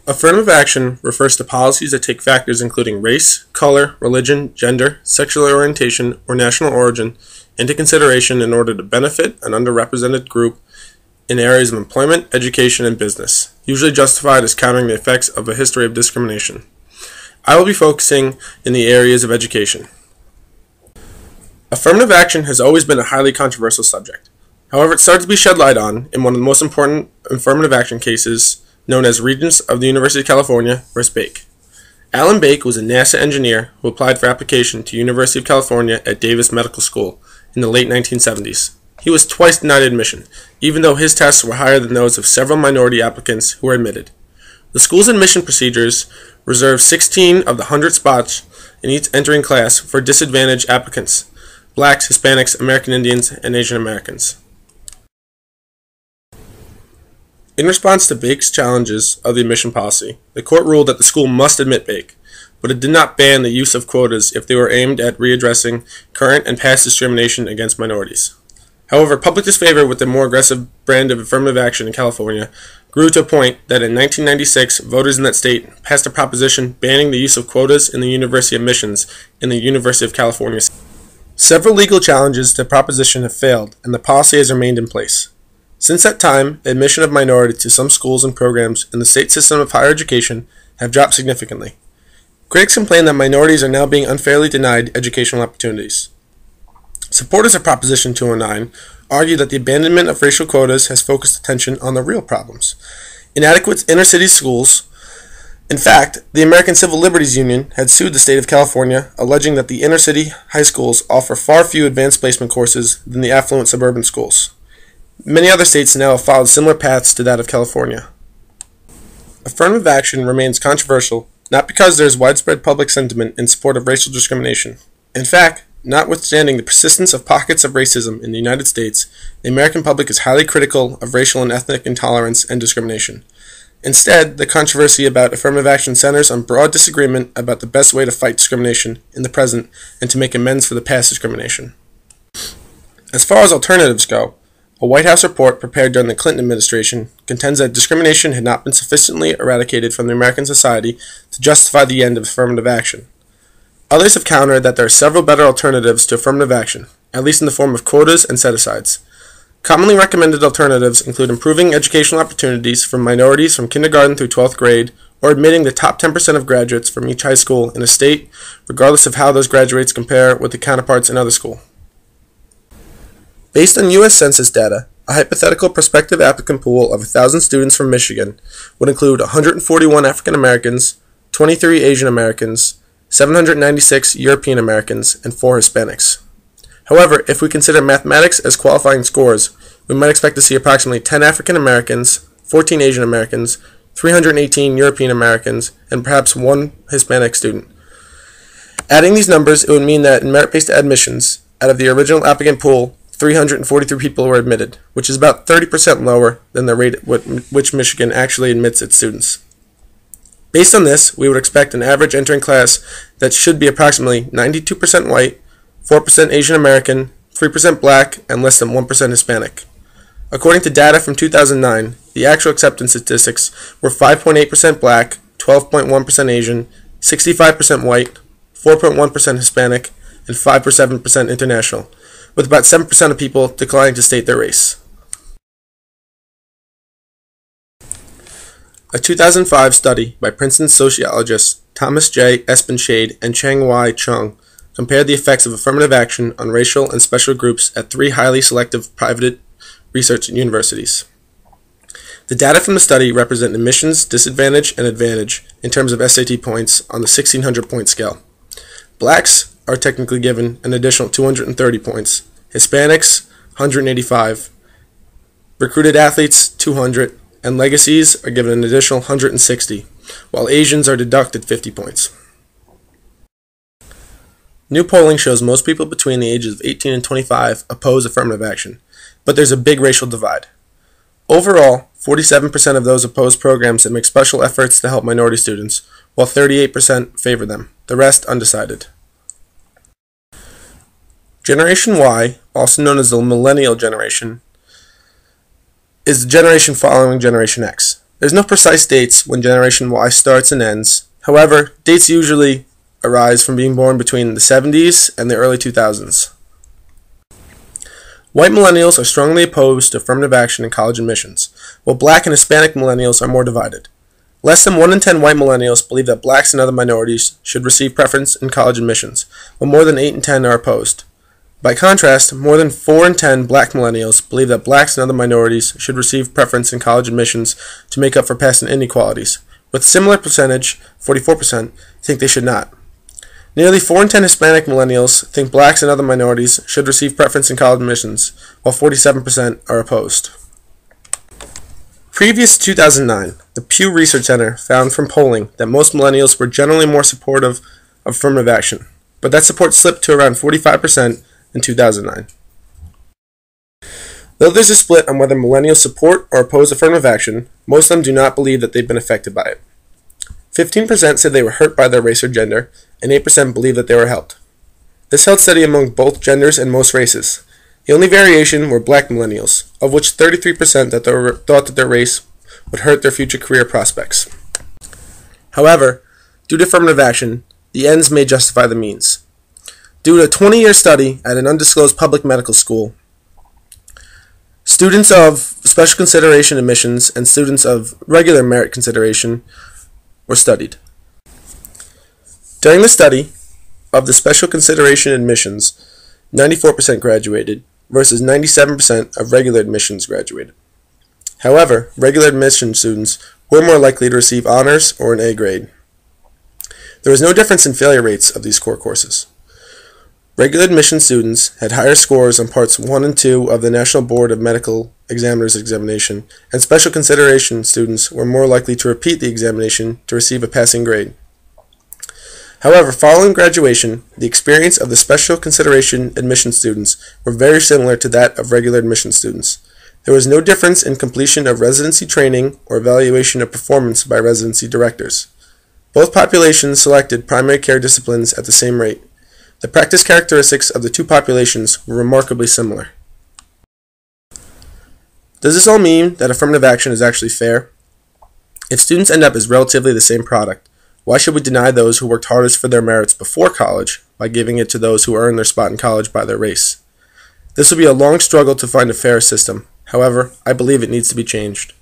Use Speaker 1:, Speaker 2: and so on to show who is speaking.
Speaker 1: Affirmative action refers to policies that take factors including race, color, religion, gender, sexual orientation, or national origin into consideration in order to benefit an underrepresented group in areas of employment, education, and business, usually justified as countering the effects of a history of discrimination. I will be focusing in the areas of education. Affirmative action has always been a highly controversial subject. However, it started to be shed light on in one of the most important affirmative action cases, known as Regents of the University of California vs. Bake. Alan Bake was a NASA engineer who applied for application to University of California at Davis Medical School in the late 1970s. He was twice denied admission, even though his tests were higher than those of several minority applicants who were admitted. The school's admission procedures reserved 16 of the 100 spots in each entering class for disadvantaged applicants: blacks, Hispanics, American Indians, and Asian Americans. In response to Bake's challenges of the admission policy, the court ruled that the school must admit Bake, but it did not ban the use of quotas if they were aimed at readdressing current and past discrimination against minorities. However, public disfavor with the more aggressive brand of affirmative action in California grew to a point that in 1996, voters in that state passed a proposition banning the use of quotas in the university admissions in the University of California. Several legal challenges to the proposition have failed, and the policy has remained in place. Since that time, admission of minorities to some schools and programs in the state system of higher education have dropped significantly. Critics complain that minorities are now being unfairly denied educational opportunities. Supporters of Proposition 209 argue that the abandonment of racial quotas has focused attention on the real problems: inadequate inner-city schools. In fact, the American Civil Liberties Union had sued the state of California, alleging that the inner-city high schools offer far fewer advanced placement courses than the affluent suburban schools. Many other states now have followed similar paths to that of California. Affirmative action remains controversial, not because there is widespread public sentiment in support of racial discrimination. In fact, notwithstanding the persistence of pockets of racism in the United States, the American public is highly critical of racial and ethnic intolerance and discrimination. Instead, the controversy about affirmative action centers on broad disagreement about the best way to fight discrimination in the present and to make amends for the past discrimination. As far as alternatives go, a White House report prepared during the Clinton administration contends that discrimination had not been sufficiently eradicated from the American society to justify the end of affirmative action. Others have countered that there are several better alternatives to affirmative action, at least in the form of quotas and set-asides. Commonly recommended alternatives include improving educational opportunities for minorities from kindergarten through 12th grade, or admitting the top 10% of graduates from each high school in a state, regardless of how those graduates compare with the counterparts in other schools. Based on U.S. Census data, a hypothetical prospective applicant pool of 1,000 students from Michigan would include 141 African Americans, 23 Asian Americans, 796 European Americans, and 4 Hispanics. However, if we consider mathematics as qualifying scores, we might expect to see approximately 10 African Americans, 14 Asian Americans, 318 European Americans, and perhaps 1 Hispanic student. Adding these numbers, it would mean that in merit-based admissions, out of the original applicant pool, 343 people were admitted, which is about 30% lower than the rate at which Michigan actually admits its students. Based on this, we would expect an average entering class that should be approximately 92% white, 4% Asian American, 3% black, and less than 1% Hispanic. According to data from 2009, the actual acceptance statistics were 5.8% black, 12.1% Asian, 65% white, 4.1% Hispanic, and 5.7% international, with about 7% of people declining to state their race. A 2005 study by Princeton sociologists Thomas J. Espenshade and Chang Y. Chung compared the effects of affirmative action on racial and special groups at 3 highly selective private research universities. The data from the study represent admissions, disadvantage, and advantage in terms of SAT points on the 1600-point scale. Blacks are technically given an additional 230 points, Hispanics 185, recruited athletes 200, and legacies are given an additional 160, while Asians are deducted 50 points. New polling shows most people between the ages of 18 and 25 oppose affirmative action, but there's a big racial divide. Overall, 47% of those oppose programs that make special efforts to help minority students, while 38% favor them, the rest undecided. Generation Y, also known as the millennial generation, is the generation following Generation X. There's no precise dates when Generation Y starts and ends. However, dates usually arise from being born between the 70s and the early 2000s. White millennials are strongly opposed to affirmative action in college admissions, while black and Hispanic millennials are more divided. Less than 1 in 10 white millennials believe that blacks and other minorities should receive preference in college admissions, while more than 8 in 10 are opposed. By contrast, more than 4 in 10 black millennials believe that blacks and other minorities should receive preference in college admissions to make up for past inequalities, with a similar percentage, 44%, think they should not. Nearly 4 in 10 Hispanic millennials think blacks and other minorities should receive preference in college admissions, while 47% are opposed. Previous to 2009, the Pew Research Center found from polling that most millennials were generally more supportive of affirmative action, but that support slipped to around 45% in 2009. Though there's a split on whether millennials support or oppose affirmative action, most of them do not believe that they've been affected by it. 15% said they were hurt by their race or gender, and 8% believe that they were helped. This held steady among both genders and most races. The only variation were black millennials, of which 33% thought that their race would hurt their future career prospects. However, due to affirmative action, the ends may justify the means. Due to a 20-year study at an undisclosed public medical school, students of special consideration admissions and students of regular merit consideration were studied. During the study of the special consideration admissions, 94% graduated versus 97% of regular admissions graduated. However, regular admission students were more likely to receive honors or an A grade. There was no difference in failure rates of these core courses. Regular admission students had higher scores on parts 1 and 2 of the National Board of Medical Examiners examination, and special consideration students were more likely to repeat the examination to receive a passing grade. However, following graduation, the experience of the special consideration admission students were very similar to that of regular admission students. There was no difference in completion of residency training or evaluation of performance by residency directors. Both populations selected primary care disciplines at the same rate. The practice characteristics of the two populations were remarkably similar. Does this all mean that affirmative action is actually fair? If students end up as relatively the same product, why should we deny those who worked hardest for their merits before college by giving it to those who earned their spot in college by their race? This will be a long struggle to find a fair system. However, I believe it needs to be changed.